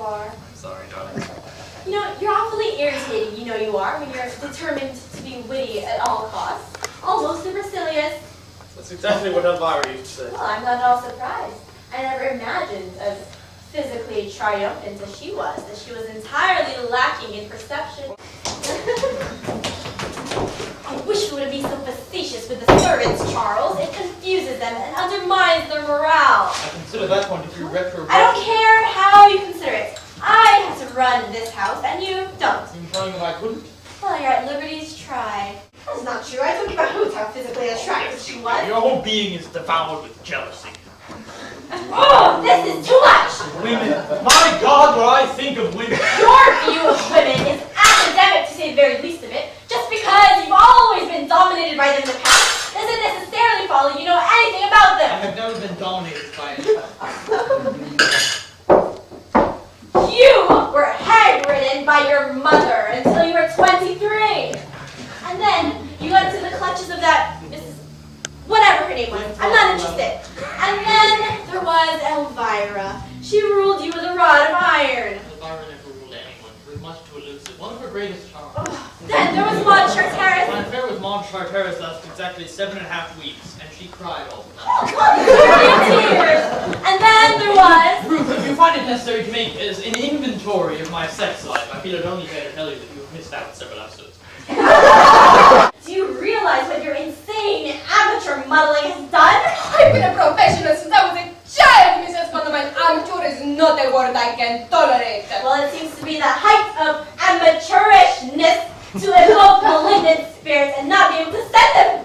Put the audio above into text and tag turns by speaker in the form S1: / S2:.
S1: far.
S2: I'm sorry, darling.
S1: You know, you're awfully irritating, you know you are, when you're determined to be witty at all costs. Almost supercilious.
S2: That's exactly what Elvira used to say.
S1: Well, I'm not at all surprised. I never imagined as physically triumphant as she was, that she was entirely lacking in perception. I wish you wouldn't be so facetious with the servants, Charles. It confuses them and undermines their morale.
S2: I consider that point of view retro.
S1: I don't care how you consider it. I have to run this house, and you don't.
S2: You telling if I couldn't?
S1: Well, you're at liberty to try. That's not true. I told you about how physically attractive she was.
S2: Your whole being is devoured with jealousy.
S1: Oh, this is too much!
S2: Women. My God, what I think of women.
S1: Your view of women is academic, to say the very least of it. Just because you've always been dominated by them in the past doesn't necessarily follow you know anything about them.
S2: I have never been dominated by anyone.
S1: You were hag-ridden by your mother until you were 23. And then you got into the clutches of that Mrs. whatever her name was. I'm not interested. And then there was Elvira. She ruled you with a rod of iron.
S2: Elvira never ruled anyone. She was much too elusive. One of her greatest charms.
S1: Then there was Maud Charteris.
S2: My affair with Maud Charteris lasted exactly 7.5 weeks, and she cried all the time.
S1: Tears. And then there was...
S2: Ruth, if you find it necessary to make as an inventory of my sex life, I feel it only fair to tell you that you have missed out several episodes.
S1: Do you realize what your insane amateur muddling has done?
S3: I've been a professional since I was a child, Mrs. Funderman. Amateur is not a word I can tolerate.
S1: Well, it seems to be the height of amateurishness to evoke malignant spirits and not be able to send them